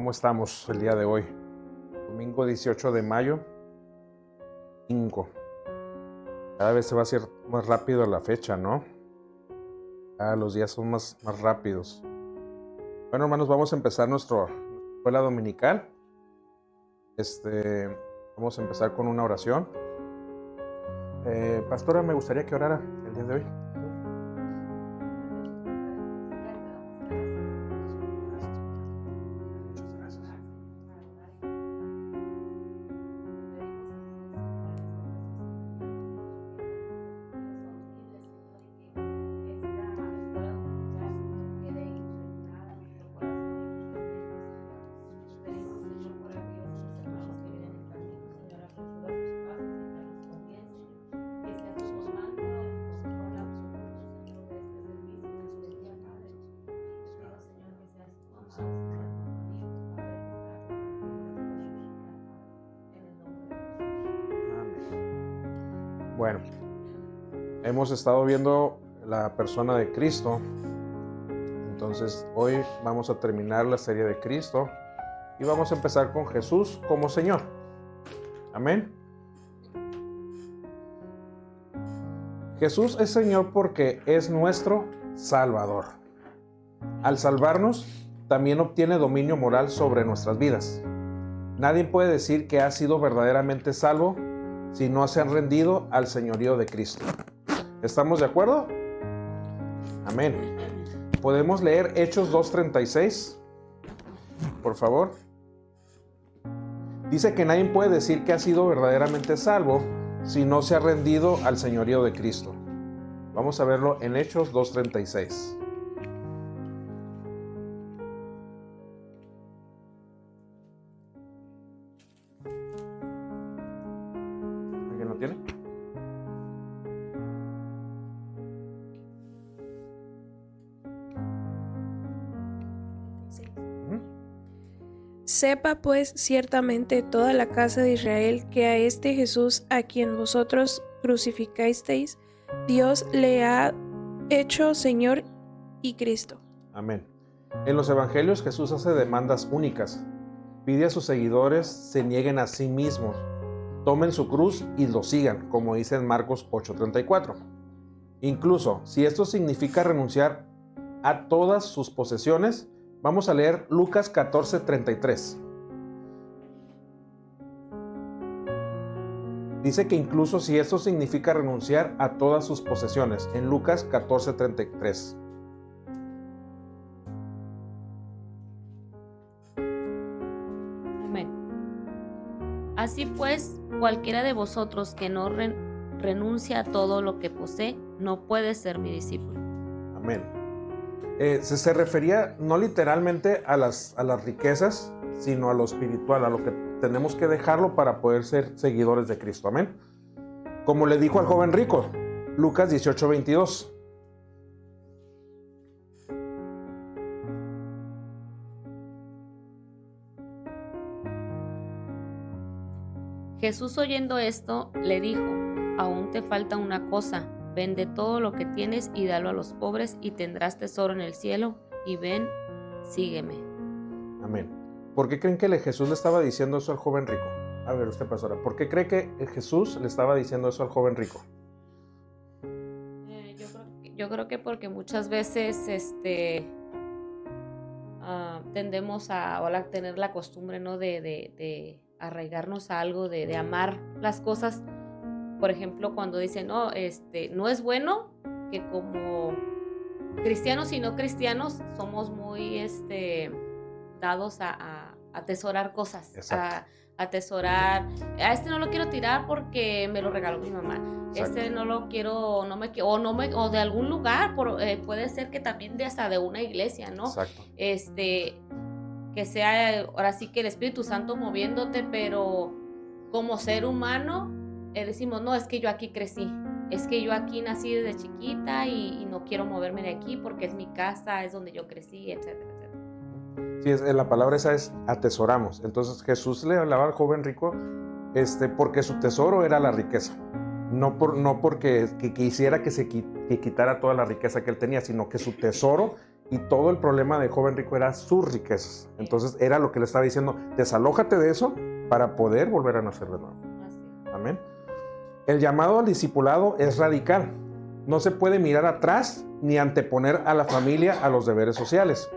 ¿Cómo estamos el día de hoy? Domingo 18 de mayo, 5. Cada vez se va a hacer más rápido la fecha, ¿no? Cada los días son más rápidos. Bueno, hermanos, vamos a empezar nuestra escuela dominical. Vamos a empezar con una oración. Pastora, me gustaría que orara el día de hoy. Bueno, hemos estado viendo la persona de Cristo, entonces hoy vamos a terminar la serie de Cristo y vamos a empezar con Jesús como Señor. Amén. Jesús es Señor porque es nuestro Salvador. Al salvarnos, también obtiene dominio moral sobre nuestras vidas. Nadie puede decir que ha sido verdaderamente salvo si no se han rendido al señorío de Cristo. ¿Estamos de acuerdo? Amén. ¿Podemos leer Hechos 2:36? Por favor. Dice que nadie puede decir que ha sido verdaderamente salvo si no se ha rendido al señorío de Cristo. Vamos a verlo en Hechos 2:36. ¿Alguien lo tiene? Sepa pues ciertamente toda la casa de Israel que a este Jesús a quien vosotros crucificasteis, Dios le ha hecho Señor y Cristo. Amén. En los evangelios Jesús hace demandas únicas. Pide a sus seguidores se nieguen a sí mismos, tomen su cruz y lo sigan, como dice en Marcos 8:34. Incluso si esto significa renunciar a todas sus posesiones, vamos a leer Lucas 14:33. Dice que incluso si esto significa renunciar a todas sus posesiones, en Lucas 14:33. Amén. Así pues, cualquiera de vosotros que no renuncia a todo lo que posee, no puede ser mi discípulo. Amén. Se refería no literalmente a las riquezas, sino a lo espiritual, a lo que tenemos que dejarlo para poder ser seguidores de Cristo. Amén. Como le dijo al joven rico, Lucas 18:22. Jesús, oyendo esto, le dijo: aún te falta una cosa. Vende todo lo que tienes y dalo a los pobres y tendrás tesoro en el cielo, y ven, sígueme. Amén. ¿Por qué creen que Jesús le estaba diciendo eso al joven rico? A ver, usted, pastora, ¿por qué cree que Jesús le estaba diciendo eso al joven rico? Yo creo que porque muchas veces tendemos a tener la costumbre, ¿no? de arraigarnos a algo, de amar las cosas. Por ejemplo, cuando dicen, no es bueno que como cristianos y no cristianos somos muy dados a atesorar cosas, a atesorar, no lo quiero tirar porque me lo regaló mi mamá. Exacto. No lo quiero, o de algún lugar, puede ser que también hasta de una iglesia, ¿no? Exacto. Que sea ahora sí que el Espíritu Santo moviéndote, pero como ser humano decimos, no, es que yo aquí crecí, es que yo aquí nací desde chiquita y no quiero moverme de aquí porque es mi casa, es donde yo crecí, etcétera, etcétera. Sí, la palabra esa es atesoramos. Entonces Jesús le hablaba al joven rico porque su tesoro era la riqueza. No porque quisiera que quitara toda la riqueza que él tenía, sino que su tesoro y todo el problema del joven rico era sus riquezas. Entonces era lo que le estaba diciendo, desalójate de eso para poder volver a nacer de nuevo. Amén. El llamado al discipulado es radical. No se puede mirar atrás ni anteponer a la familia a los deberes sociales.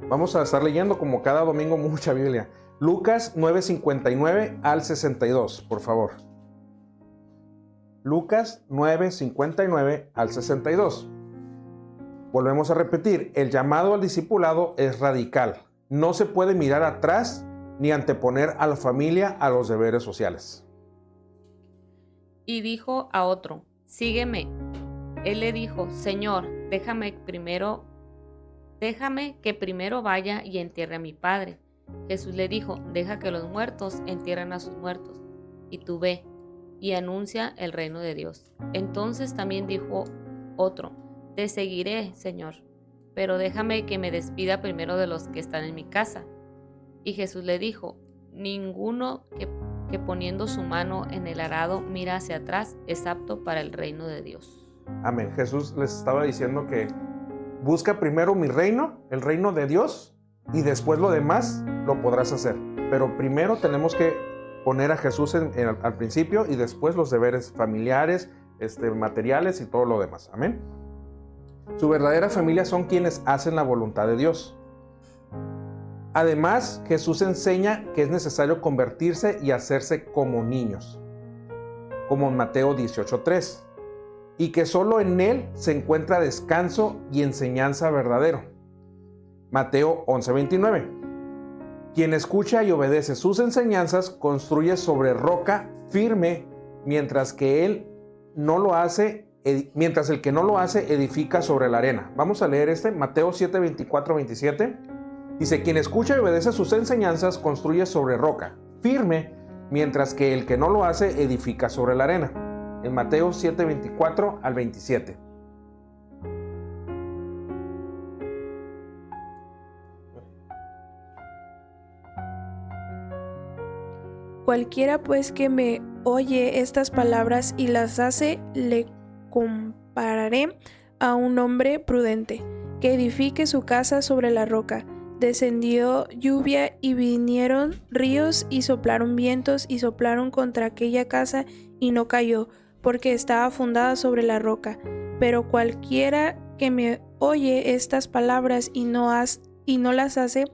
Vamos a estar leyendo como cada domingo mucha Biblia. Lucas 9:59 al 62, por favor. Lucas 9:59 al 62. Volvemos a repetir, el llamado al discipulado es radical. No se puede mirar atrás ni anteponer a la familia a los deberes sociales. Y dijo a otro, sígueme. Él le dijo, Señor, déjame que primero vaya y entierre a mi padre. Jesús le dijo, deja que los muertos entierren a sus muertos, y tú ve y anuncia el reino de Dios. Entonces también dijo otro, te seguiré, Señor, pero déjame que me despida primero de los que están en mi casa. Y Jesús le dijo, ninguno que poniendo su mano en el arado mira hacia atrás es apto para el reino de Dios. Amén. Jesús les estaba diciendo que busca primero mi reino, el reino de Dios, y después lo demás lo podrás hacer. Pero primero tenemos que poner a Jesús al principio y después los deberes familiares, materiales y todo lo demás. Amén. Su verdadera familia son quienes hacen la voluntad de Dios. Además, Jesús enseña que es necesario convertirse y hacerse como niños, como en Mateo 18:3, y que solo en Él se encuentra descanso y enseñanza verdadero. Mateo 11:29. Quien escucha y obedece sus enseñanzas construye sobre roca firme, mientras el que no lo hace edifica sobre la arena. Vamos a leer Mateo 7:24-27. Dice, quien escucha y obedece sus enseñanzas construye sobre roca firme, mientras que el que no lo hace edifica sobre la arena. En Mateo 7:24 al 27. Cualquiera pues que me oye estas palabras y las hace, le compararé a un hombre prudente, que edifique su casa sobre la roca. Descendió lluvia y vinieron ríos y soplaron vientos y soplaron contra aquella casa y no cayó, porque estaba fundada sobre la roca. Pero cualquiera que me oye estas palabras y no las hace,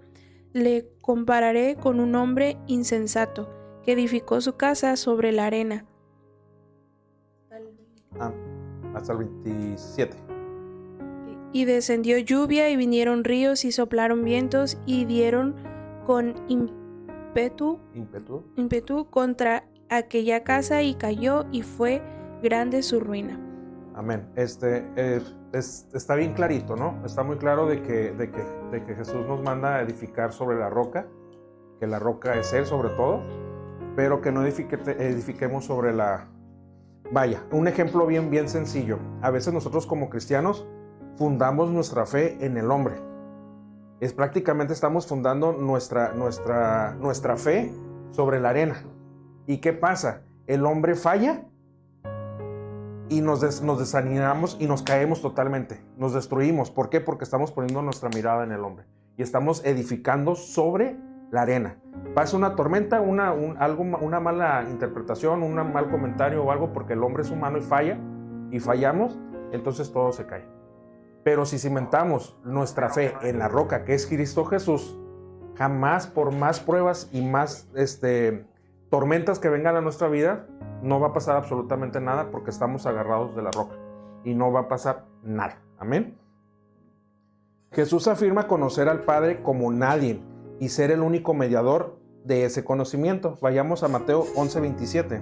le compararé con un hombre insensato, que edificó su casa sobre la arena. Hasta el 27. Y descendió lluvia y vinieron ríos y soplaron vientos y dieron con ímpetu contra aquella casa y cayó y fue grande su ruina. Amén. Está bien clarito, ¿no? Está muy claro de que Jesús nos manda a edificar sobre la roca, que la roca es Él sobre todo, pero que no edifiquemos sobre la... Vaya, un ejemplo bien sencillo. A veces nosotros como cristianos fundamos nuestra fe en el hombre. Prácticamente estamos fundando nuestra fe sobre la arena. ¿Y qué pasa? El hombre falla y nos desanimamos y nos caemos totalmente. Nos destruimos. ¿Por qué? Porque estamos poniendo nuestra mirada en el hombre. Y estamos edificando sobre la arena. Pasa una tormenta, una mala interpretación, un mal comentario o algo, porque el hombre es humano y fallamos, entonces todo se cae. Pero si cimentamos nuestra fe en la roca que es Cristo Jesús, jamás, por más pruebas y más tormentas que vengan a nuestra vida, no va a pasar absolutamente nada, porque estamos agarrados de la roca y no va a pasar nada. Amén. Jesús afirma conocer al Padre como nadie y ser el único mediador de ese conocimiento. Vayamos a Mateo 11:27.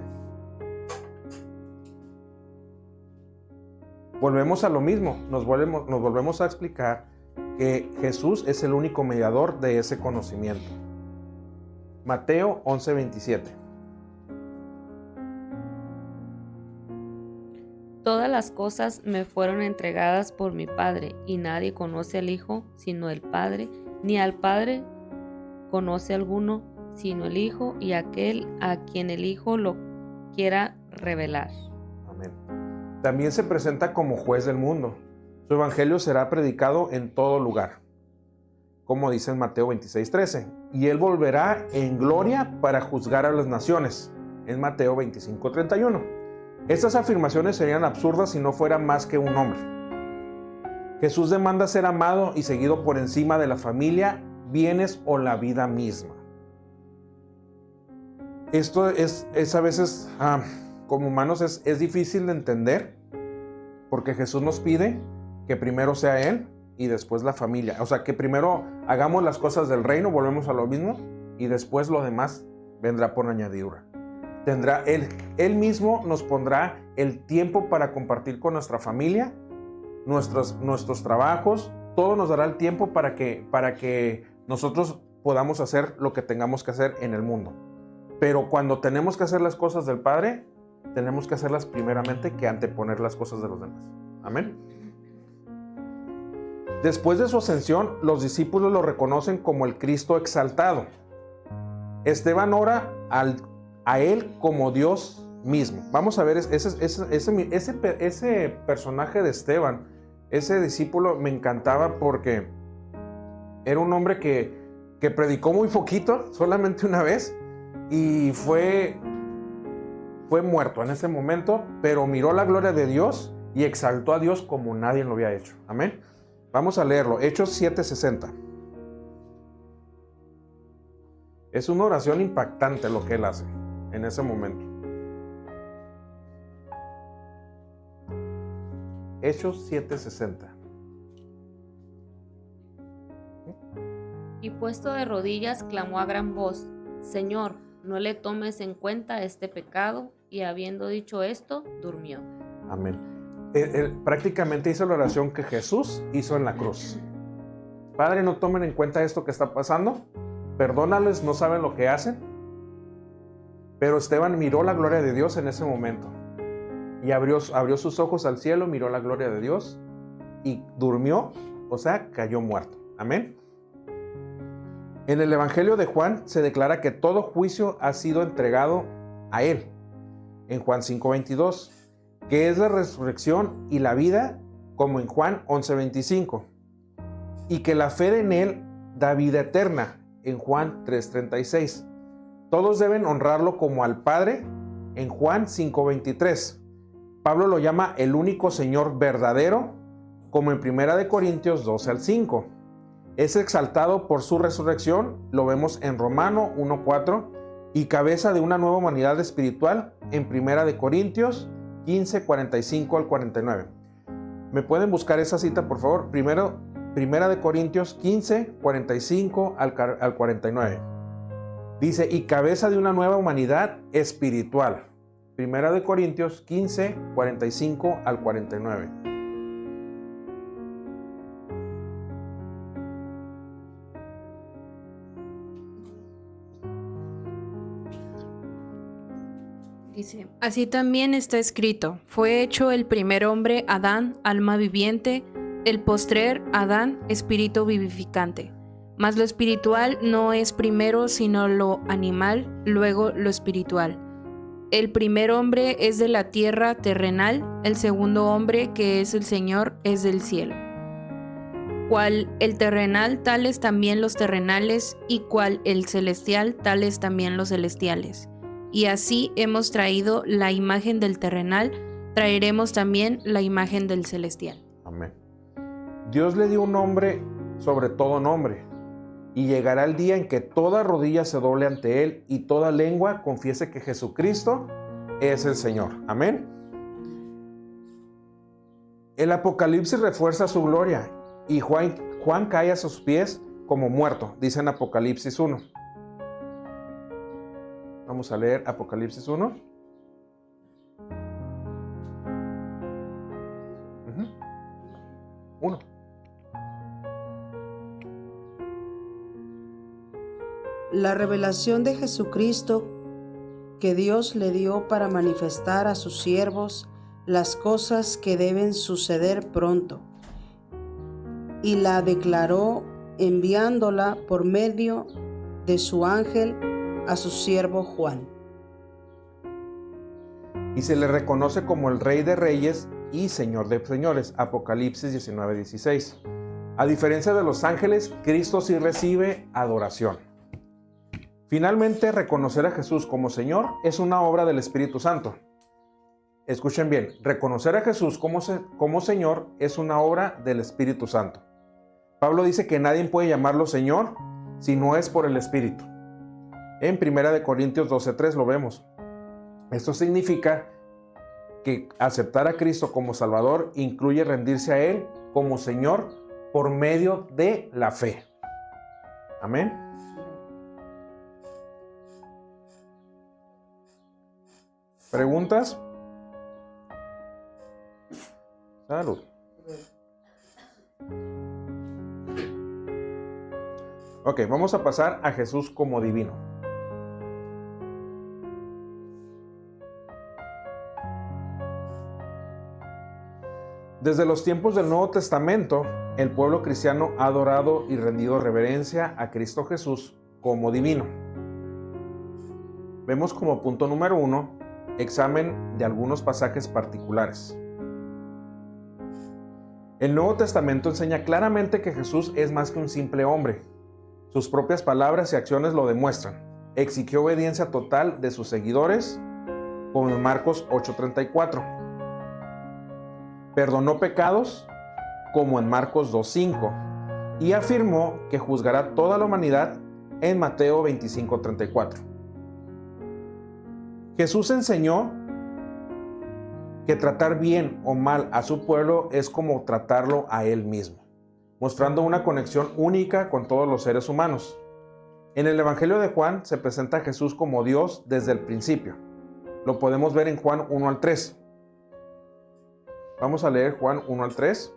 Volvemos a lo mismo, nos volvemos a explicar que Jesús es el único mediador de ese conocimiento. Mateo 11:27. Todas las cosas me fueron entregadas por mi Padre, y nadie conoce al Hijo sino el Padre, ni al Padre conoce alguno sino el Hijo y aquel a quien el Hijo lo quiera revelar. Amén. También se presenta como juez del mundo. Su evangelio será predicado en todo lugar, como dice en Mateo 26:13. Y él volverá en gloria para juzgar a las naciones, en Mateo 25:31. Estas afirmaciones serían absurdas si no fuera más que un hombre. Jesús demanda ser amado y seguido por encima de la familia, bienes o la vida misma. Esto es a veces, como humanos, es difícil de entender, porque Jesús nos pide que primero sea Él y después la familia. O sea, que primero hagamos las cosas del reino, volvemos a lo mismo, y después lo demás vendrá por añadidura. Él mismo nos pondrá el tiempo para compartir con nuestra familia, nuestros trabajos, todo nos dará el tiempo para que nosotros podamos hacer lo que tengamos que hacer en el mundo. Pero cuando tenemos que hacer las cosas del Padre, tenemos que hacerlas primeramente que anteponer las cosas de los demás. Amén. Después de su ascensión, los discípulos lo reconocen como el Cristo exaltado. Esteban ora a Él como Dios mismo. Vamos a ver ese personaje de Esteban, ese discípulo me encantaba porque era un hombre que predicó muy poquito, solamente una vez, y fue muerto en ese momento, pero miró la gloria de Dios y exaltó a Dios como nadie lo había hecho. Amén. Vamos a leerlo. Hechos 7:60. Es una oración impactante lo que él hace en ese momento. Hechos 7:60. Y puesto de rodillas, clamó a gran voz: Señor, no le tomes en cuenta este pecado. Y habiendo dicho esto, durmió. Amén. Él prácticamente hizo la oración que Jesús hizo en la cruz. Padre, no tomen en cuenta esto que está pasando. Perdónales, no saben lo que hacen. Pero Esteban miró la gloria de Dios en ese momento. Y abrió sus ojos al cielo, miró la gloria de Dios y durmió, o sea, cayó muerto. Amén. En el Evangelio de Juan se declara que todo juicio ha sido entregado a Él. En Juan 5:22, que es la resurrección y la vida, como en Juan 11:25. Y que la fe en Él da vida eterna, en Juan 3:36. Todos deben honrarlo como al Padre, en Juan 5:23. Pablo lo llama el único Señor verdadero, como en 1 Corintios 12:5. Es exaltado por su resurrección, lo vemos en Romano 1:4, y cabeza de una nueva humanidad espiritual en 1 Corintios 15:45 al 49. ¿Me pueden buscar esa cita, por favor? Primero, 1 Corintios 15:45 al 49. Dice, y cabeza de una nueva humanidad espiritual. 1 Corintios 15:45 al 49. Dice, así también está escrito, fue hecho el primer hombre, Adán, alma viviente, el postrer, Adán, espíritu vivificante. Mas lo espiritual no es primero, sino lo animal, luego lo espiritual. El primer hombre es de la tierra terrenal, el segundo hombre, que es el Señor, es del cielo. Cual el terrenal, tales también los terrenales, y cual el celestial, tales también los celestiales. Y así hemos traído la imagen del terrenal, traeremos también la imagen del celestial. Amén. Dios le dio un nombre sobre todo nombre, y llegará el día en que toda rodilla se doble ante Él y toda lengua confiese que Jesucristo es el Señor. Amén. El Apocalipsis refuerza su gloria y Juan cae a sus pies como muerto, dice en Apocalipsis 1. Vamos a leer Apocalipsis 1. 1. La revelación de Jesucristo que Dios le dio para manifestar a sus siervos las cosas que deben suceder pronto, y la declaró enviándola por medio de su ángel a su siervo Juan. Y se le reconoce como el Rey de Reyes y Señor de señores. Apocalipsis 19:16. A diferencia de los ángeles, Cristo sí recibe adoración. Finalmente, reconocer a Jesús como Señor es una obra del Espíritu Santo. Escuchen bien, reconocer a Jesús como Señor es una obra del Espíritu Santo. Pablo dice que nadie puede llamarlo Señor si no es por el Espíritu. En 1 Corintios 12:3 lo vemos. Esto significa que aceptar a Cristo como Salvador incluye rendirse a Él como Señor por medio de la fe. Amén. ¿Preguntas? Salud. Ok, vamos a pasar a Jesús como divino. Desde los tiempos del Nuevo Testamento, el pueblo cristiano ha adorado y rendido reverencia a Cristo Jesús como divino. Vemos como punto número 1, examen de algunos pasajes particulares. El Nuevo Testamento enseña claramente que Jesús es más que un simple hombre. Sus propias palabras y acciones lo demuestran. Exigió obediencia total de sus seguidores, como en Marcos 8:34. Perdonó pecados, como en Marcos 2:5. Y afirmó que juzgará toda la humanidad en Mateo 25:34. Jesús enseñó que tratar bien o mal a su pueblo es como tratarlo a él mismo, mostrando una conexión única con todos los seres humanos. En el Evangelio de Juan se presenta a Jesús como Dios desde el principio. Lo podemos ver en Juan 1-3. Vamos a leer Juan 1-3.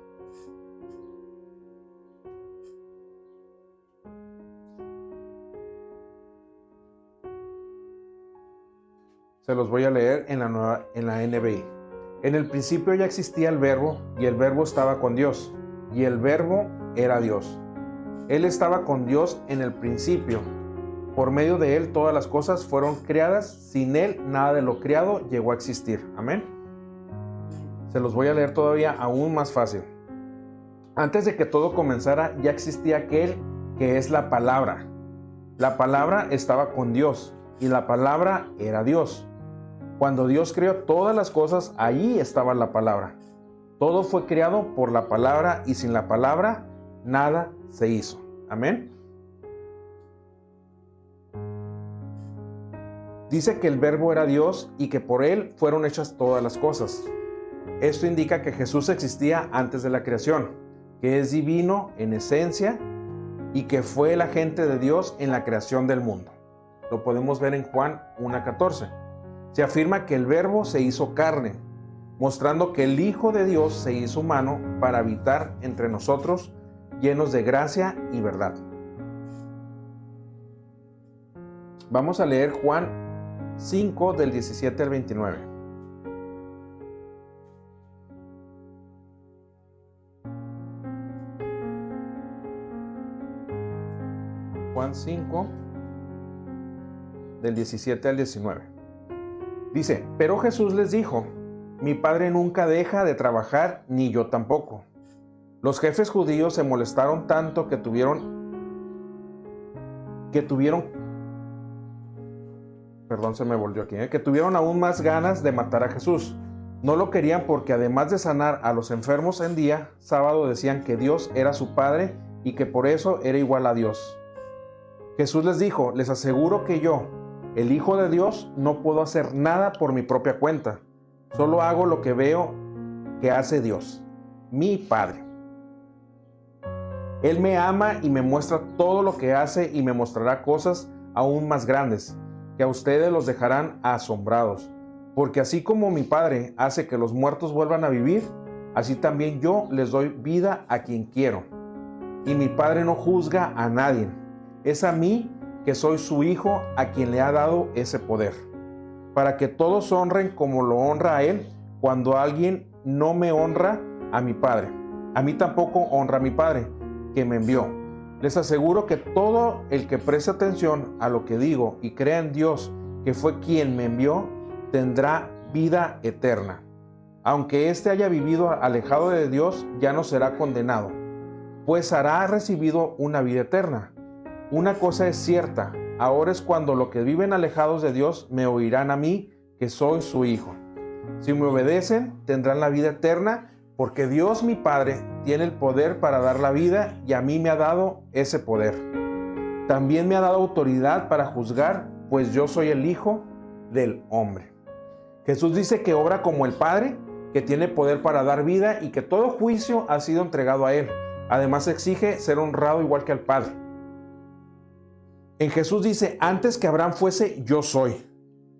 Se los voy a leer en la NBI. En el principio ya existía el Verbo, y el Verbo estaba con Dios, y el Verbo era Dios. Él estaba con Dios en el principio. Por medio de Él todas las cosas fueron creadas. Sin Él nada de lo creado llegó a existir. Amén. Se los voy a leer todavía aún más fácil. Antes de que todo comenzara, ya existía aquel que es la palabra. La palabra estaba con Dios, y la palabra era Dios. Cuando Dios creó todas las cosas, allí estaba la palabra. Todo fue creado por la palabra, y sin la palabra nada se hizo. Amén. Dice que el Verbo era Dios y que por Él fueron hechas todas las cosas. Esto indica que Jesús existía antes de la creación, que es divino en esencia y que fue el agente de Dios en la creación del mundo. Lo podemos ver en Juan 1:14. Se afirma que el Verbo se hizo carne, mostrando que el Hijo de Dios se hizo humano para habitar entre nosotros, llenos de gracia y verdad. Vamos a leer Juan 5 del 17 al 29. Juan 5 del 17 al 19. Dice, pero Jesús les dijo, mi Padre nunca deja de trabajar, ni yo tampoco. Los jefes judíos se molestaron tanto que tuvieron aún más ganas de matar a Jesús. No lo querían porque además de sanar a los enfermos en día sábado, decían que Dios era su Padre y que por eso era igual a Dios. Jesús les dijo, les aseguro que yo, el Hijo de Dios, no puedo hacer nada por mi propia cuenta. Solo hago lo que veo que hace Dios, mi Padre. Él me ama y me muestra todo lo que hace y me mostrará cosas aún más grandes, que a ustedes los dejarán asombrados. Porque así como mi Padre hace que los muertos vuelvan a vivir, así también yo les doy vida a quien quiero. Y mi Padre no juzga a nadie. Es a mí que soy su Hijo a quien le ha dado ese poder, para que todos honren como lo honra a Él. Cuando alguien no me honra a mi Padre, a mí tampoco honra a mi Padre, que me envió. Les aseguro que todo el que preste atención a lo que digo y crea en Dios, que fue quien me envió, tendrá vida eterna. Aunque éste haya vivido alejado de Dios, ya no será condenado, pues hará recibido una vida eterna. Una cosa es cierta, ahora es cuando los que viven alejados de Dios me oirán a mí, que soy su Hijo. Si me obedecen, tendrán la vida eterna, porque Dios mi Padre tiene el poder para dar la vida y a mí me ha dado ese poder. También me ha dado autoridad para juzgar, pues yo soy el Hijo del Hombre. Jesús dice que obra como el Padre, que tiene poder para dar vida y que todo juicio ha sido entregado a Él. Además exige ser honrado igual que al Padre. En Jesús dice, antes que Abraham fuese, yo soy.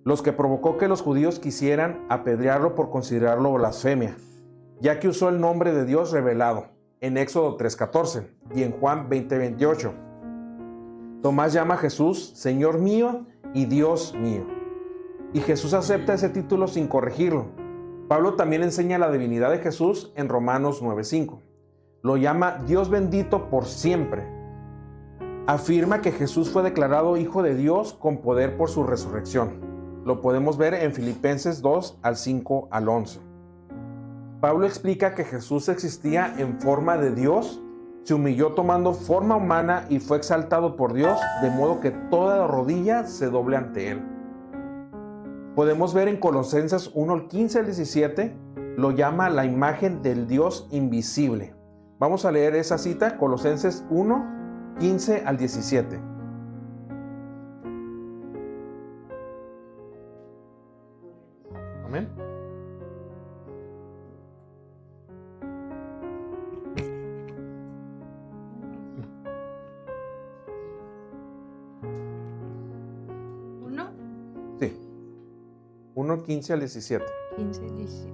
Los que provocó que los judíos quisieran apedrearlo por considerarlo blasfemia, ya que usó el nombre de Dios revelado en Éxodo 3:14 y en Juan 20:28. Tomás llama a Jesús Señor mío y Dios mío. Y Jesús acepta ese título sin corregirlo. Pablo también enseña la divinidad de Jesús en Romanos 9:5. Lo llama Dios bendito por siempre. Afirma que Jesús fue declarado Hijo de Dios con poder por su resurrección. Lo podemos ver en Filipenses 2:5-11. Pablo explica que Jesús existía en forma de Dios, se humilló tomando forma humana y fue exaltado por Dios, de modo que toda rodilla se doble ante Él. Podemos ver en Colosenses 1:15-17, lo llama la imagen del Dios invisible. Vamos a leer esa cita, Colosenses 1:15-17. Amén. Sí. 1:15-17. 15-17.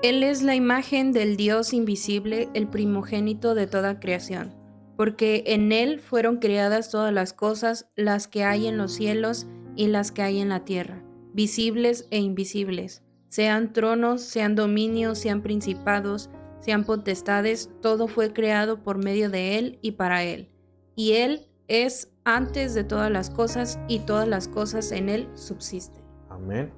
Él es la imagen del Dios invisible, el primogénito de toda creación, porque en Él fueron creadas todas las cosas, las que hay en los cielos y las que hay en la tierra, visibles e invisibles, sean tronos, sean dominios, sean principados, sean potestades, todo fue creado por medio de Él y para Él. Y Él es antes de todas las cosas y todas las cosas en Él subsisten. Amén.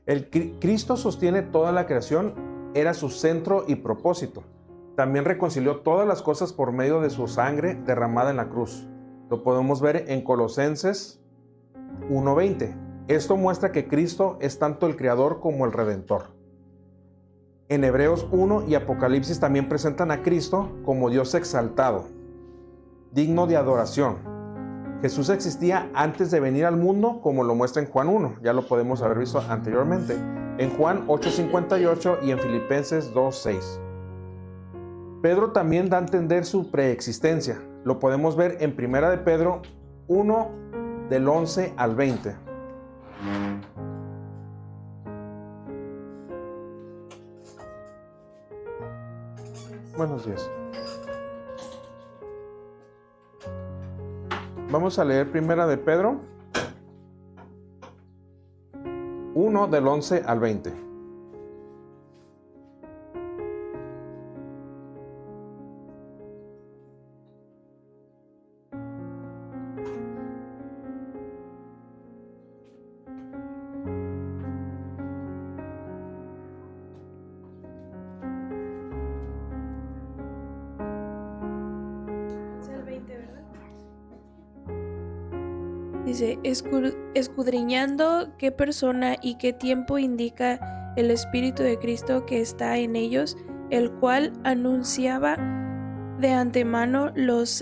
El Cristo sostiene toda la creación, era su centro y propósito. También reconcilió todas las cosas por medio de su sangre derramada en la cruz. Lo podemos ver en Colosenses 1:20. Esto muestra que Cristo es tanto el Creador como el Redentor. En Hebreos 1 y Apocalipsis también presentan a Cristo como Dios exaltado, digno de adoración. Jesús existía antes de venir al mundo, como lo muestra en Juan 1, ya lo podemos haber visto anteriormente, en Juan 8:58 y en Filipenses 2:6. Pedro también da a entender su preexistencia, lo podemos ver en 1 de Pedro 1 del 11 al 20. Buenos días. Vamos a leer 1 de Pedro 1 del 11 al 20. Dice, escudriñando qué persona y qué tiempo indica el Espíritu de Cristo que está en ellos, el cual anunciaba de antemano los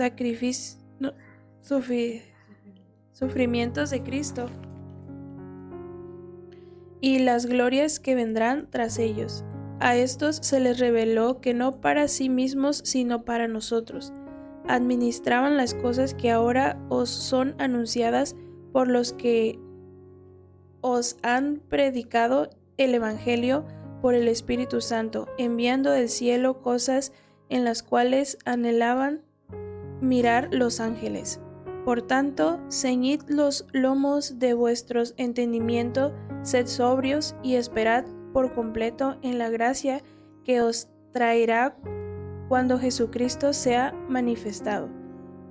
sufrimientos de Cristo y las glorias que vendrán tras ellos. A estos se les reveló que no para sí mismos, sino para nosotros administraban las cosas que ahora os son anunciadas por los que os han predicado el Evangelio por el Espíritu Santo, enviando del cielo cosas en las cuales anhelaban mirar los ángeles. Por tanto, ceñid los lomos de vuestros entendimientos, sed sobrios y esperad por completo en la gracia que os traerá cuando Jesucristo sea manifestado.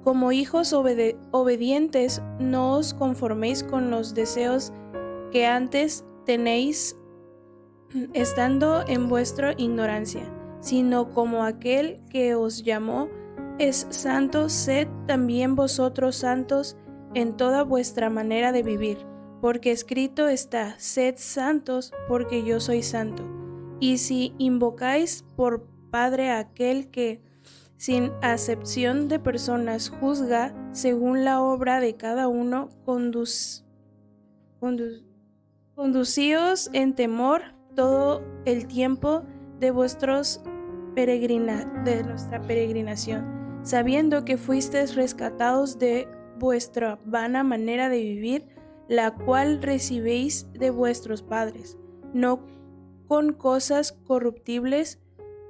Como hijos obedientes, no os conforméis con los deseos que antes tenéis estando en vuestra ignorancia, sino como aquel que os llamó es santo, sed también vosotros santos en toda vuestra manera de vivir, porque escrito está, sed santos, porque yo soy santo. Y si invocáis por Padre a aquel que, sin acepción de personas, juzga según la obra de cada uno, conducíos en temor todo el tiempo de nuestra peregrinación, sabiendo que fuisteis rescatados de vuestra vana manera de vivir, la cual recibéis de vuestros padres, no con cosas corruptibles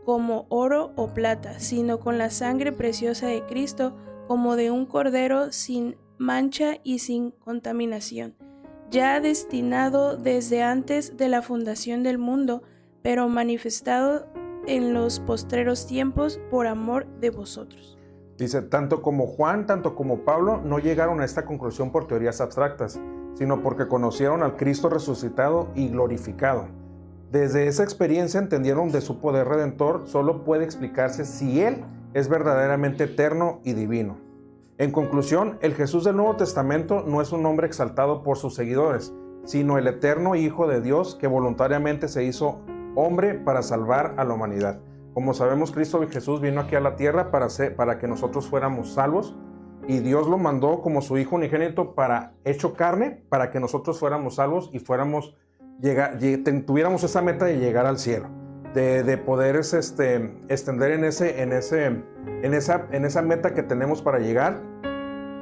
como oro o plata, sino con la sangre preciosa de Cristo, como de un cordero sin mancha y sin contaminación, ya destinado desde antes de la fundación del mundo, pero manifestado en los postreros tiempos por amor de vosotros. Dice, tanto como Juan, tanto como Pablo, no llegaron a esta conclusión por teorías abstractas, sino porque conocieron al Cristo resucitado y glorificado. Desde esa experiencia entendieron de su poder redentor solo puede explicarse si Él es verdaderamente eterno y divino. En conclusión, el Jesús del Nuevo Testamento no es un hombre exaltado por sus seguidores, sino el eterno Hijo de Dios que voluntariamente se hizo hombre para salvar a la humanidad. Como sabemos, Cristo Jesús vino aquí a la tierra para que nosotros fuéramos salvos, y Dios lo mandó como su Hijo unigénito hecho carne, para que nosotros fuéramos salvos y tuviéramos esa meta de llegar al cielo, de poder extender en esa meta que tenemos para llegar,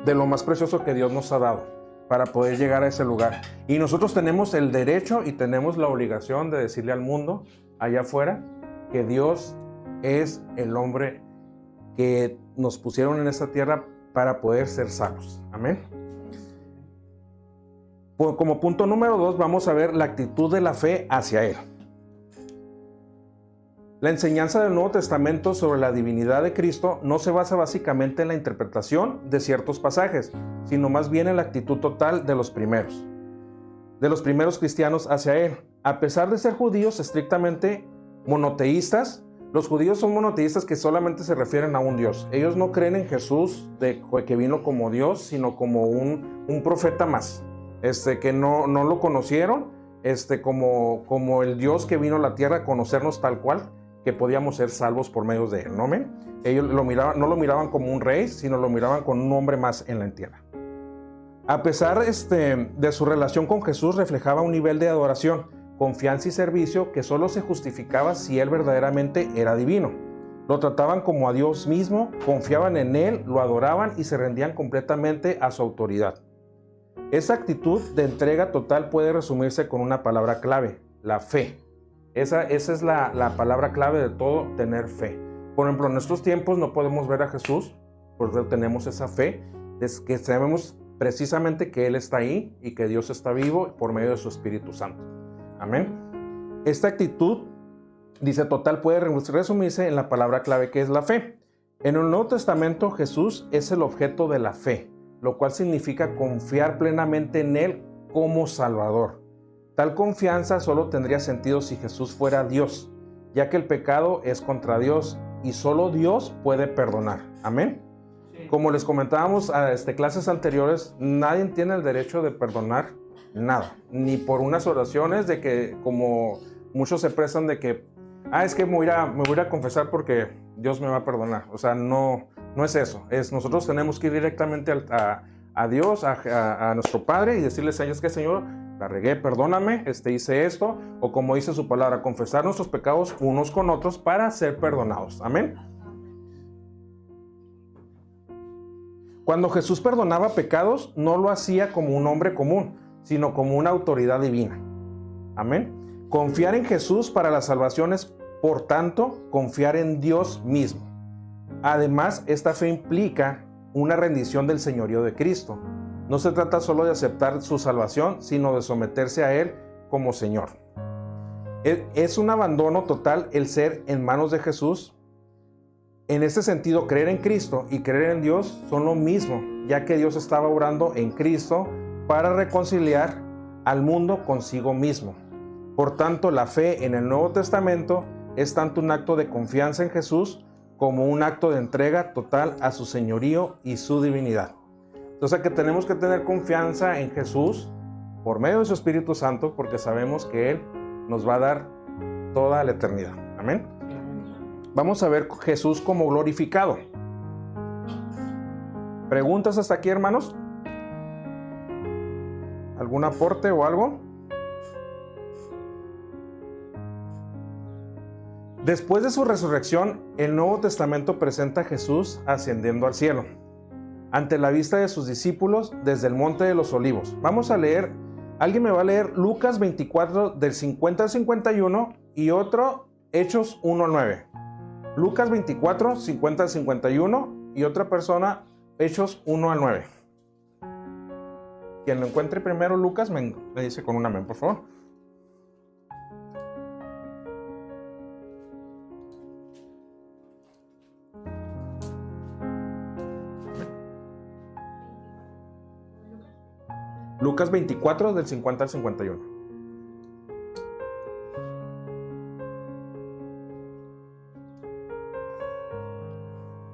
de lo más precioso que Dios nos ha dado, para poder llegar a ese lugar. Y nosotros tenemos el derecho y tenemos la obligación de decirle al mundo allá afuera que Dios es el hombre que nos pusieron en esta tierra para poder ser salvos. Amén. Como punto número 2, vamos a ver la actitud de la fe hacia Él. La enseñanza del Nuevo Testamento sobre la divinidad de Cristo no se basa básicamente en la interpretación de ciertos pasajes, sino más bien en la actitud total de los primeros cristianos hacia Él. A pesar de ser judíos estrictamente monoteístas, los judíos son monoteístas que solamente se refieren a un Dios. Ellos no creen en Jesús que vino como Dios, sino como un profeta más, que no lo conocieron como el Dios que vino a la tierra a conocernos tal cual, que podíamos ser salvos por medio de Él, ¿no? Ellos no lo miraban como un rey, sino lo miraban como un hombre más en la tierra. A pesar de su relación con Jesús, reflejaba un nivel de adoración, confianza y servicio que solo se justificaba si Él verdaderamente era divino. Lo trataban como a Dios mismo, confiaban en Él, lo adoraban y se rendían completamente a su autoridad. Esa actitud de entrega total puede resumirse con una palabra clave: la fe. Esa es la palabra clave de todo, tener fe. Por ejemplo, en nuestros tiempos no podemos ver a Jesús, porque tenemos esa fe, es que sabemos precisamente que Él está ahí y que Dios está vivo por medio de su Espíritu Santo. Amén. Esta actitud, dice, total puede resumirse en la palabra clave que es la fe. En el Nuevo Testamento, Jesús es el objeto de la fe, lo cual significa confiar plenamente en Él como Salvador. Tal confianza solo tendría sentido si Jesús fuera Dios, ya que el pecado es contra Dios y solo Dios puede perdonar. Amén. Sí. Como les comentábamos en clases anteriores, nadie tiene el derecho de perdonar nada, ni por unas oraciones de que, como muchos se expresan, de que es que me voy a confesar porque Dios me va a perdonar. O sea, no es eso. Nosotros tenemos que ir directamente a Dios, a nuestro Padre, y decirle: Señor, la regué, perdóname, hice esto, o como dice su palabra, confesar nuestros pecados unos con otros para ser perdonados. Amén. Cuando Jesús perdonaba pecados, no lo hacía como un hombre común, sino como una autoridad divina. Amén. Confiar en Jesús para la salvación es, por tanto, confiar en Dios mismo. Además, esta fe implica una rendición del señorío de Cristo. No se trata solo de aceptar su salvación, sino de someterse a Él como Señor. Es un abandono total el ser en manos de Jesús. En este sentido, creer en Cristo y creer en Dios son lo mismo, ya que Dios estaba obrando en Cristo para reconciliar al mundo consigo mismo. Por tanto, la fe en el Nuevo Testamento es tanto un acto de confianza en Jesús como un acto de entrega total a su señorío y su divinidad. Entonces, que tenemos que tener confianza en Jesús por medio de su Espíritu Santo, porque sabemos que Él nos va a dar toda la eternidad. Amén. Vamos a ver Jesús como glorificado. ¿Preguntas hasta aquí, hermanos? ¿Algún aporte o algo? Después de su resurrección, el Nuevo Testamento presenta a Jesús ascendiendo al cielo, ante la vista de sus discípulos desde el Monte de los Olivos. Vamos a leer, alguien me va a leer Lucas 24 del 50 al 51 y otro Hechos 1 al 9. Lucas 24, 50 al 51 y otra persona Hechos 1 al 9. Quien lo encuentre primero Lucas me dice con un amén, por favor. Lucas 24 del 50 al 51.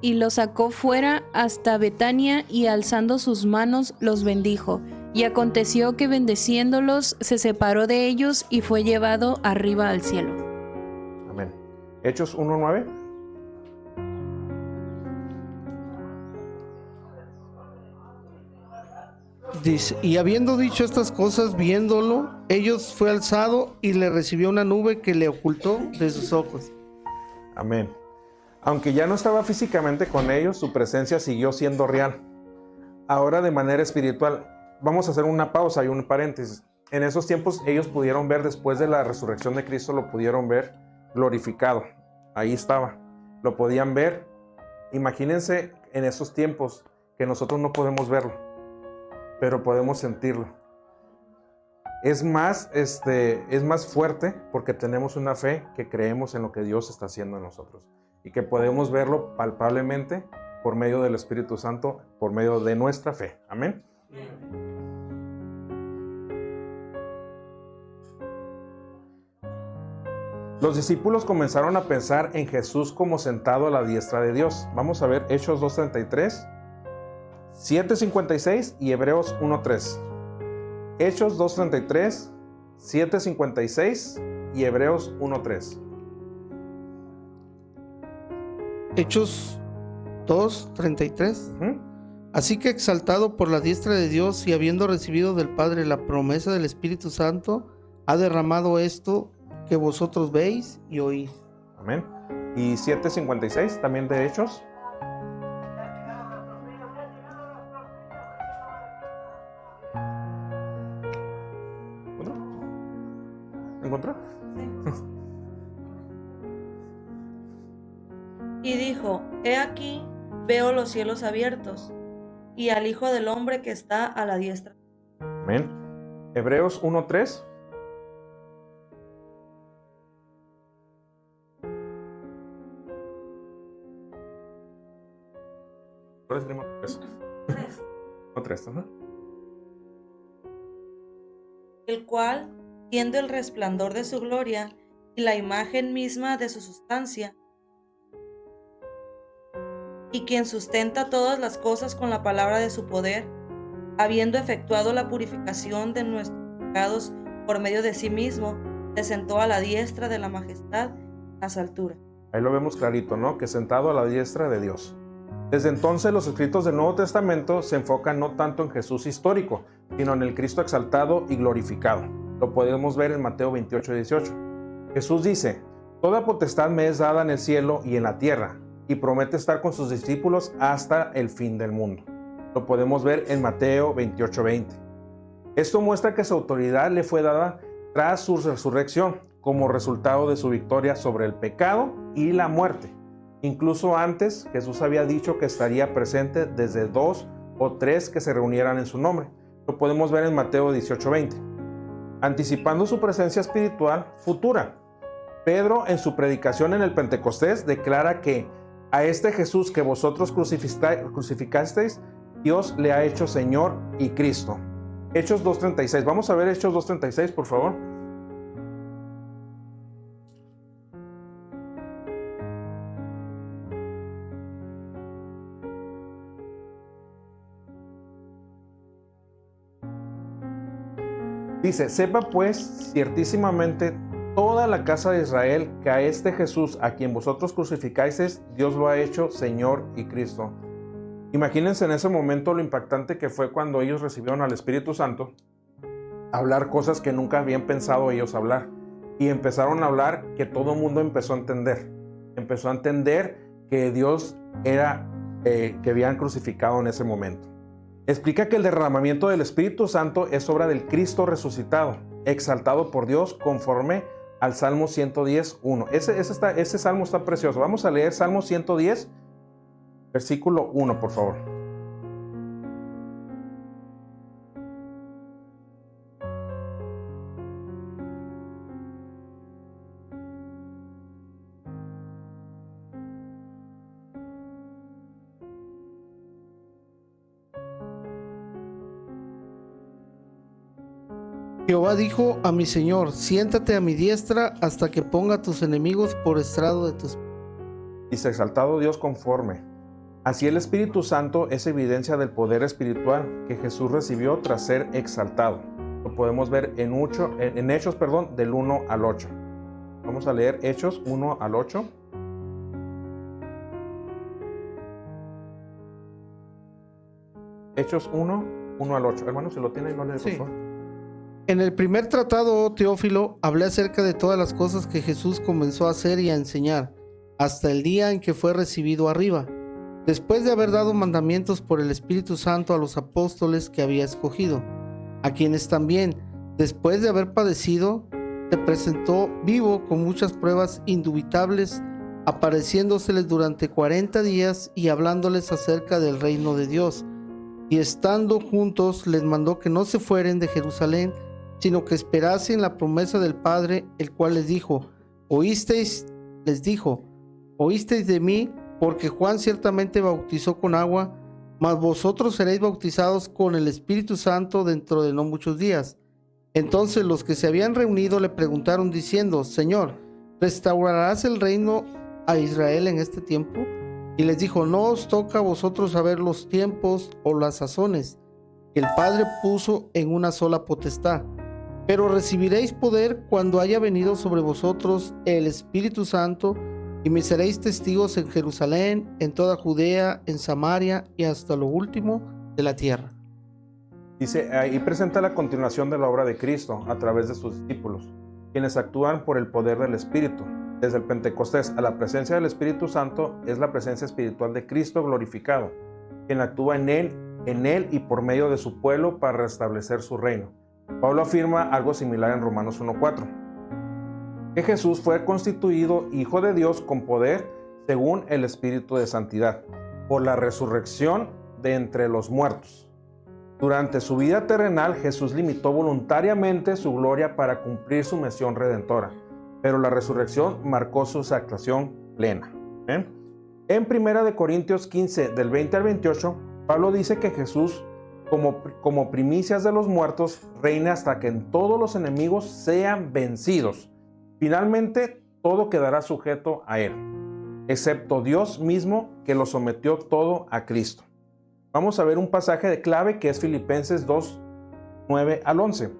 Y los sacó fuera hasta Betania, y alzando sus manos los bendijo. Y aconteció que bendeciéndolos se separó de ellos y fue llevado arriba al cielo. Amén. Hechos 1:9. Dice, y habiendo dicho estas cosas, viéndolo, ellos fue alzado y le recibió una nube que le ocultó de sus ojos. Amén. Aunque ya no estaba físicamente con ellos, su presencia siguió siendo real. Ahora de manera espiritual. Vamos a hacer una pausa y un paréntesis. En esos tiempos ellos pudieron ver, después de la resurrección de Cristo, lo pudieron ver glorificado. Ahí estaba. Lo podían ver. Imagínense en esos tiempos que nosotros no podemos verlo, pero podemos sentirlo. Es más fuerte porque tenemos una fe que creemos en lo que Dios está haciendo en nosotros y que podemos verlo palpablemente por medio del Espíritu Santo, por medio de nuestra fe. Amén. Los discípulos comenzaron a pensar en Jesús como sentado a la diestra de Dios. Vamos a ver Hechos 2:33, 7:56 y Hebreos 1:3. Hechos 2:33, 7:56 y Hebreos 1:3. Hechos 2:33. Así que exaltado por la diestra de Dios y habiendo recibido del Padre la promesa del Espíritu Santo, ha derramado esto que vosotros veis y oís. Amén. Y 7:56 también de Hechos. ¿Encontró? Y dijo: He aquí, veo los cielos abiertos, y al Hijo del Hombre que está a la diestra. Amén. Hebreos 1:3. ¿Cuál es el número 3? 3, ajá. El cual, siendo el resplandor de su gloria y la imagen misma de su sustancia, y quien sustenta todas las cosas con la palabra de su poder, habiendo efectuado la purificación de nuestros pecados por medio de sí mismo, se sentó a la diestra de la majestad en las alturas. Ahí lo vemos clarito, ¿no? Que sentado a la diestra de Dios. Desde entonces los escritos del Nuevo Testamento se enfocan no tanto en Jesús histórico, sino en el Cristo exaltado y glorificado. Lo podemos ver en Mateo 28:18. Jesús dice: Toda potestad me es dada en el cielo y en la tierra, y promete estar con sus discípulos hasta el fin del mundo. Lo podemos ver en Mateo 28:20. Esto muestra que su autoridad le fue dada tras su resurrección, como resultado de su victoria sobre el pecado y la muerte. Incluso antes, Jesús había dicho que estaría presente desde 2 o 3 que se reunieran en su nombre. Lo podemos ver en Mateo 18:20. Anticipando su presencia espiritual futura, Pedro, en su predicación en el Pentecostés, declara que a este Jesús que vosotros crucificasteis, Dios le ha hecho Señor y Cristo. Hechos 2:36. Vamos a ver Hechos 2:36, por favor. Dice, sepa pues ciertísimamente toda la casa de Israel que a este Jesús, a quien vosotros crucificáis, Dios lo ha hecho Señor y Cristo. Imagínense en ese momento lo impactante que fue cuando ellos recibieron al Espíritu Santo, hablar cosas que nunca habían pensado ellos hablar. Y empezaron a hablar que todo el mundo empezó a entender. Empezó a entender que Dios era, que habían crucificado en ese momento. Explica que el derramamiento del Espíritu Santo es obra del Cristo resucitado, exaltado por Dios conforme al Salmo 110:1. Ese salmo está precioso. Vamos a leer Salmo 110, versículo 1, por favor. Jehová dijo a mi Señor, siéntate a mi diestra hasta que ponga a tus enemigos por estrado de tus pies. Dice, exaltado Dios conforme. Así el Espíritu Santo es evidencia del poder espiritual que Jesús recibió tras ser exaltado. Lo podemos ver en Hechos, del 1 al 8. Vamos a leer Hechos 1 al 8. Hechos 1 al 8. Hermano, si lo tiene, no le dé, por favor. En el primer tratado, oh Teófilo, hablé acerca de todas las cosas que Jesús comenzó a hacer y a enseñar, hasta el día en que fue recibido arriba, después de haber dado mandamientos por el Espíritu Santo a los apóstoles que había escogido, a quienes también, después de haber padecido, se presentó vivo con muchas pruebas indubitables, apareciéndoseles durante 40 días y hablándoles acerca del reino de Dios. Y estando juntos, les mandó que no se fueren de Jerusalén, sino que esperasen la promesa del Padre, el cual les dijo, oísteis de mí, porque Juan ciertamente bautizó con agua, mas vosotros seréis bautizados con el Espíritu Santo dentro de no muchos días. Entonces los que se habían reunido le preguntaron diciendo, Señor, ¿restaurarás el reino a Israel en este tiempo? Y les dijo, no os toca a vosotros saber los tiempos o las sazones que el Padre puso en una sola potestad, pero recibiréis poder cuando haya venido sobre vosotros el Espíritu Santo, y me seréis testigos en Jerusalén, en toda Judea, en Samaria y hasta lo último de la tierra. Dice, ahí presenta la continuación de la obra de Cristo a través de sus discípulos, quienes actúan por el poder del Espíritu. Desde el Pentecostés a la presencia del Espíritu Santo es la presencia espiritual de Cristo glorificado, quien actúa en él y por medio de su pueblo para restablecer su reino. Pablo afirma algo similar en Romanos 1:4, que Jesús fue constituido Hijo de Dios con poder según el Espíritu de Santidad, por la resurrección de entre los muertos. Durante su vida terrenal, Jesús limitó voluntariamente su gloria para cumplir su misión redentora, pero la resurrección marcó su exaltación plena. En 1 Corintios 15, del 20 al 28, Pablo dice que Jesús, como primicias de los muertos, reina hasta que en todos los enemigos sean vencidos. Finalmente, todo quedará sujeto a él, excepto Dios mismo, que lo sometió todo a Cristo. Vamos a ver un pasaje de clave que es Filipenses 2, 9 al 11.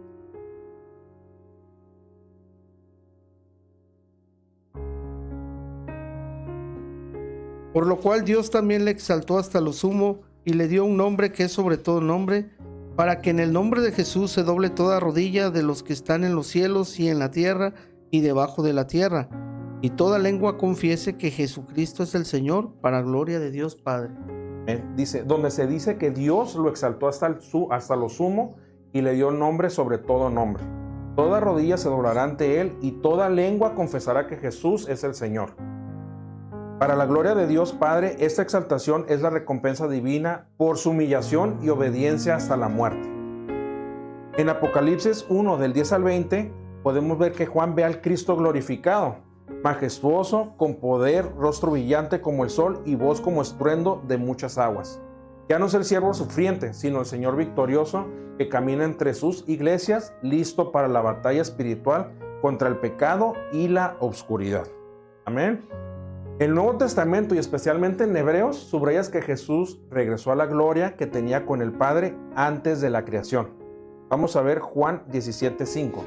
Por lo cual Dios también le exaltó hasta lo sumo y le dio un nombre que es sobre todo nombre, para que en el nombre de Jesús se doble toda rodilla de los que están en los cielos y en la tierra y debajo de la tierra, y toda lengua confiese que Jesucristo es el Señor, para gloria de Dios Padre. Dice, donde se dice que Dios lo exaltó hasta lo sumo y le dio nombre sobre todo nombre. Toda rodilla se doblará ante él y toda lengua confesará que Jesús es el Señor. Para la gloria de Dios Padre, esta exaltación es la recompensa divina por su humillación y obediencia hasta la muerte. En Apocalipsis 1, del 10 al 20, podemos ver que Juan ve al Cristo glorificado, majestuoso, con poder, rostro brillante como el sol y voz como estruendo de muchas aguas. Ya no es el siervo sufriente, sino el Señor victorioso que camina entre sus iglesias, listo para la batalla espiritual contra el pecado y la oscuridad. Amén. El Nuevo Testamento, y especialmente en Hebreos, subrayas que Jesús regresó a la gloria que tenía con el Padre antes de la creación. Vamos a ver Juan 17:5.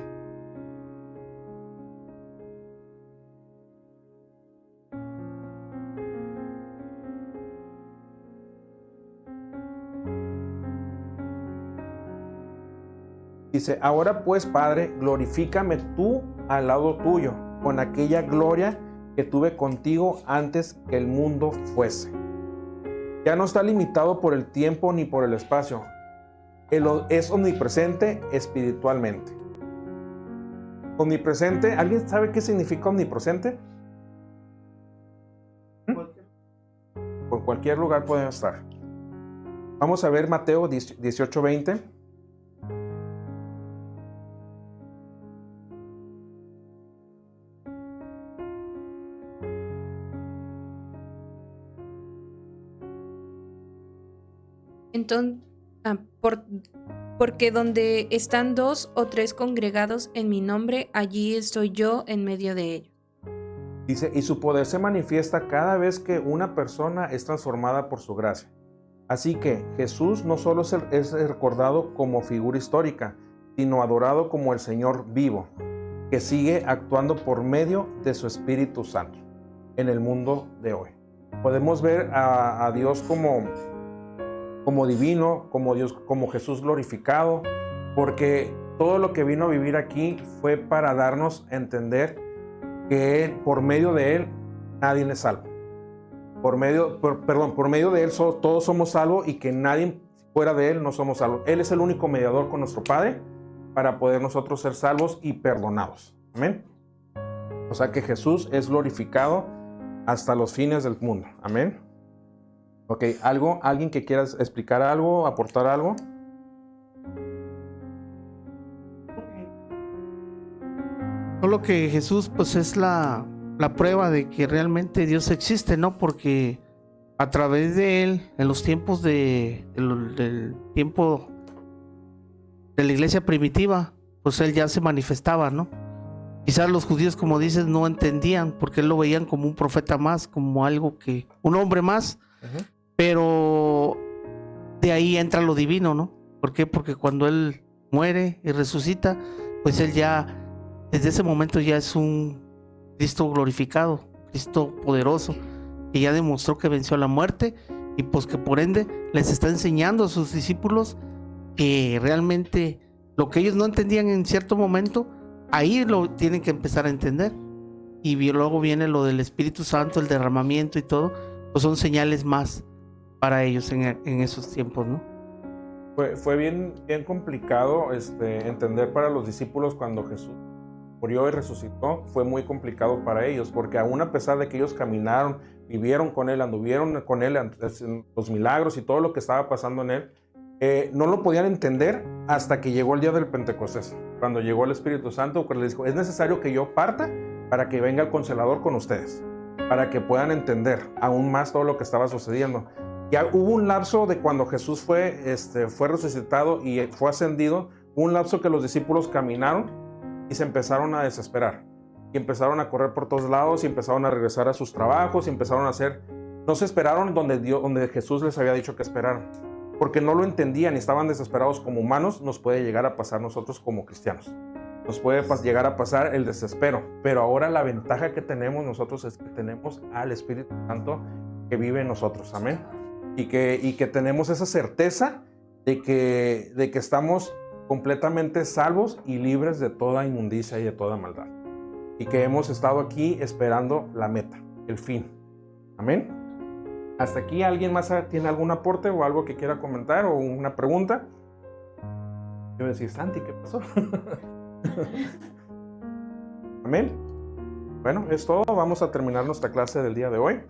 Dice, ahora pues, Padre, glorifícame tú al lado tuyo, con aquella gloria que tuve contigo antes que el mundo fuese. Ya no está limitado por el tiempo ni por el espacio. Él es omnipresente espiritualmente. Omnipresente, ¿alguien sabe qué significa omnipresente? Por cualquier lugar puede estar. Vamos a ver Mateo 18:20. Entonces, porque donde están 2 o 3 congregados en mi nombre, allí estoy yo en medio de ellos. Dice, y su poder se manifiesta cada vez que una persona es transformada por su gracia. Así que Jesús no solo es recordado como figura histórica, sino adorado como el Señor vivo, que sigue actuando por medio de su Espíritu Santo en el mundo de hoy. Podemos ver a Dios como divino, como Dios, como Jesús glorificado, porque todo lo que vino a vivir aquí fue para darnos a entender que por medio de Él nadie es salvo. Por medio de Él todos somos salvos y que nadie fuera de Él no somos salvos. Él es el único mediador con nuestro Padre para poder nosotros ser salvos y perdonados. Amén. O sea que Jesús es glorificado hasta los fines del mundo. Amén. Ok, ¿alguien que quiera explicar algo, aportar algo? Solo que Jesús pues es la prueba de que realmente Dios existe, ¿no? Porque a través de Él, en los tiempos del tiempo de la iglesia primitiva, pues Él ya se manifestaba, ¿no? Quizás los judíos, como dices, no entendían porque Él lo veían como un profeta más, como un hombre más. Uh-huh. Pero de ahí entra lo divino, ¿no? ¿Por qué? Porque cuando Él muere y resucita, pues Él ya, desde ese momento ya es un Cristo glorificado, Cristo poderoso, que ya demostró que venció la muerte y pues que por ende les está enseñando a sus discípulos que realmente lo que ellos no entendían en cierto momento, ahí lo tienen que empezar a entender. Y luego viene lo del Espíritu Santo, el derramamiento y todo, pues son señales más para ellos en esos tiempos, ¿no? Fue bien complicado entender para los discípulos cuando Jesús murió y resucitó. Fue muy complicado para ellos, porque aún a pesar de que ellos caminaron, vivieron con Él, anduvieron con Él, los milagros y todo lo que estaba pasando en Él, no lo podían entender hasta que llegó el día del Pentecostés, cuando llegó el Espíritu Santo, que les dijo, es necesario que yo parta para que venga el Consolador con ustedes, para que puedan entender aún más todo lo que estaba sucediendo. Ya hubo un lapso de cuando Jesús fue resucitado y fue ascendido, un lapso que los discípulos caminaron y se empezaron a desesperar. Y empezaron a correr por todos lados y empezaron a regresar a sus trabajos y empezaron a hacer... No se esperaron donde Jesús les había dicho que esperaran, porque no lo entendían y estaban desesperados como humanos. Nos puede llegar a pasar nosotros como cristianos. Nos puede llegar a pasar el desespero, pero ahora la ventaja que tenemos nosotros es que tenemos al Espíritu Santo que vive en nosotros. Amén. Y que tenemos esa certeza de que estamos completamente salvos y libres de toda inmundicia y de toda maldad. Y que hemos estado aquí esperando la meta, el fin. Amén. Hasta aquí, ¿alguien más tiene algún aporte o algo que quiera comentar o una pregunta? Yo voy a decir, Santi, ¿qué pasó? Amén. Bueno, es todo. Vamos a terminar nuestra clase del día de hoy.